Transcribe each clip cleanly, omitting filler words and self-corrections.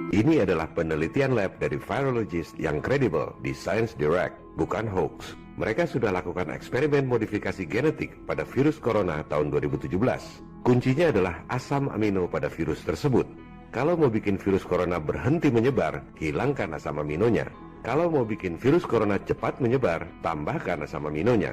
Ini adalah penelitian lab dari virologist yang kredibel di Science Direct, bukan hoax. Mereka sudah lakukan eksperimen modifikasi genetik pada virus corona tahun 2017. Kuncinya adalah asam amino pada virus tersebut. Kalau mau bikin virus corona berhenti menyebar, hilangkan asam aminonya. Kalau mau bikin virus corona cepat menyebar, tambahkan asam aminonya.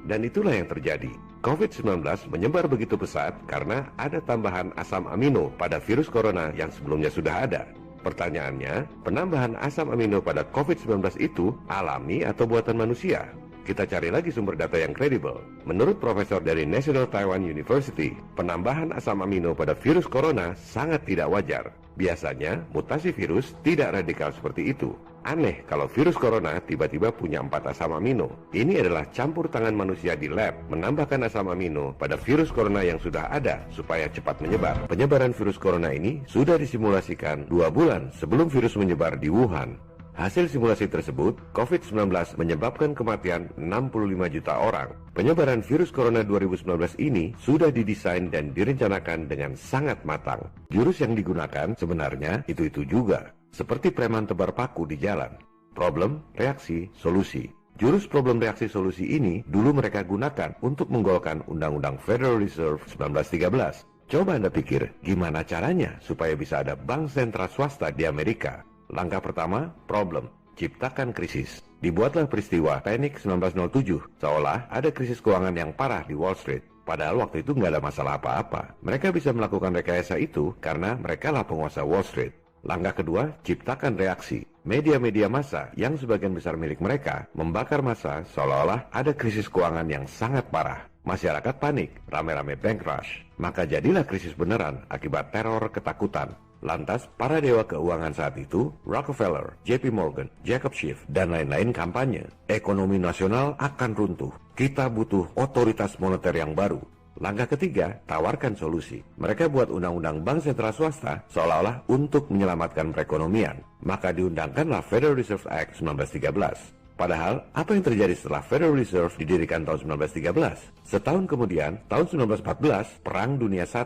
Dan itulah yang terjadi. COVID-19 menyebar begitu pesat karena ada tambahan asam amino pada virus corona yang sebelumnya sudah ada. Pertanyaannya, penambahan asam amino pada COVID-19 itu alami atau buatan manusia? Kita cari lagi sumber data yang kredibel. Menurut profesor dari National Taiwan University, penambahan asam amino pada virus corona sangat tidak wajar. Biasanya, mutasi virus tidak radikal seperti itu. Aneh kalau virus corona tiba-tiba punya 4 asam amino. Ini adalah campur tangan manusia di lab menambahkan asam amino pada virus corona yang sudah ada supaya cepat menyebar. Penyebaran virus corona ini sudah disimulasikan 2 bulan sebelum virus menyebar di Wuhan. Hasil simulasi tersebut, COVID-19 menyebabkan kematian 65 juta orang. Penyebaran virus corona 2019 ini sudah didesain dan direncanakan dengan sangat matang. Jurus yang digunakan sebenarnya itu-itu juga. Seperti preman tebar paku di jalan. Problem, reaksi, solusi. Jurus problem reaksi solusi ini dulu mereka gunakan untuk menggolkan Undang-Undang Federal Reserve 1913. Coba Anda pikir, gimana caranya supaya bisa ada bank sentral swasta di Amerika? Langkah pertama, problem. Ciptakan krisis. Dibuatlah peristiwa Panic 1907, seolah ada krisis keuangan yang parah di Wall Street. Padahal waktu itu nggak ada masalah apa-apa. Mereka bisa melakukan rekayasa itu karena mereka lah penguasa Wall Street. Langkah kedua, ciptakan reaksi. Media-media massa yang sebagian besar milik mereka membakar massa seolah-olah ada krisis keuangan yang sangat parah. Masyarakat panik, rame-rame bank rush. Maka jadilah krisis beneran akibat teror ketakutan. Lantas, para dewa keuangan saat itu, Rockefeller, JP Morgan, Jacob Schiff, dan lain-lain kampanye. Ekonomi nasional akan runtuh. Kita butuh otoritas moneter yang baru. Langkah ketiga, tawarkan solusi. Mereka buat undang-undang bank sentral swasta seolah-olah untuk menyelamatkan perekonomian. Maka diundangkanlah Federal Reserve Act 1913. Padahal, apa yang terjadi setelah Federal Reserve didirikan tahun 1913? Setahun kemudian, tahun 1914, Perang Dunia I.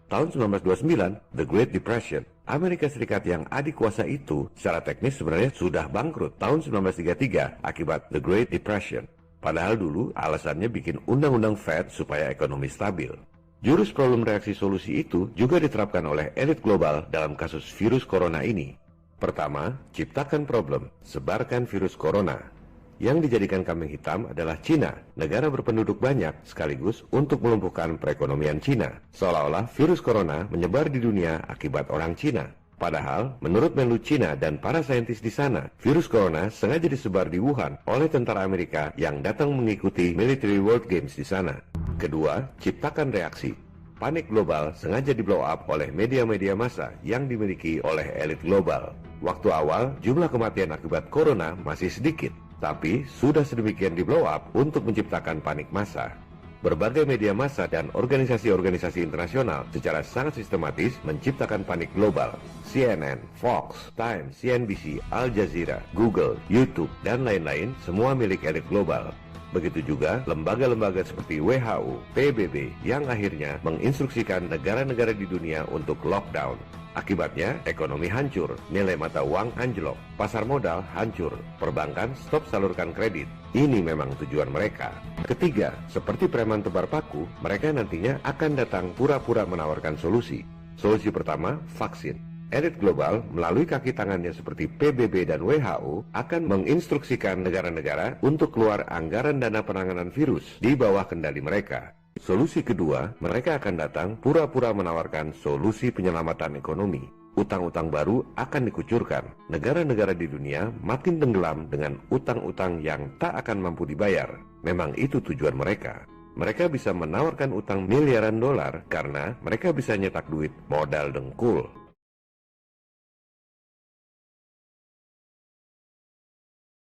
Tahun 1929, The Great Depression. Amerika Serikat yang adik kuasa itu secara teknis sebenarnya sudah bangkrut tahun 1933 akibat The Great Depression. Padahal dulu alasannya bikin undang-undang Fed supaya ekonomi stabil. Jurus problem reaksi solusi itu juga diterapkan oleh elit global dalam kasus virus corona ini. Pertama, ciptakan problem, sebarkan virus corona. Yang dijadikan kambing hitam adalah Cina, negara berpenduduk banyak sekaligus untuk melumpuhkan perekonomian Cina. Seolah-olah virus corona menyebar di dunia akibat orang Cina. Padahal, menurut Menlu Cina dan para saintis di sana, virus corona sengaja disebar di Wuhan oleh tentara Amerika yang datang mengikuti Military World Games di sana. Kedua, ciptakan reaksi. Panik global sengaja di-blow up oleh media-media massa yang dimiliki oleh elit global. Waktu awal, jumlah kematian akibat corona masih sedikit. Tapi sudah sedemikian di-blow up untuk menciptakan panik massa. Berbagai media massa dan organisasi-organisasi internasional secara sangat sistematis menciptakan panik global. CNN, Fox, Time, CNBC, Al Jazeera, Google, YouTube, dan lain-lain semua milik elit global. Begitu juga lembaga-lembaga seperti WHO, PBB yang akhirnya menginstruksikan negara-negara di dunia untuk lockdown. Akibatnya, ekonomi hancur, nilai mata uang anjlok, pasar modal hancur, perbankan stop salurkan kredit. Ini memang tujuan mereka. Ketiga, seperti preman tebar paku, mereka nantinya akan datang pura-pura menawarkan solusi. Solusi pertama, vaksin. Elit global melalui kaki tangannya seperti PBB dan WHO akan menginstruksikan negara-negara untuk keluar anggaran dana penanganan virus di bawah kendali mereka. Solusi kedua, mereka akan datang pura-pura menawarkan solusi penyelamatan ekonomi. Utang-utang baru akan dikucurkan. Negara-negara di dunia makin tenggelam dengan utang-utang yang tak akan mampu dibayar. Memang itu tujuan mereka. Mereka bisa menawarkan utang miliaran dolar karena mereka bisa nyetak duit modal dengkul.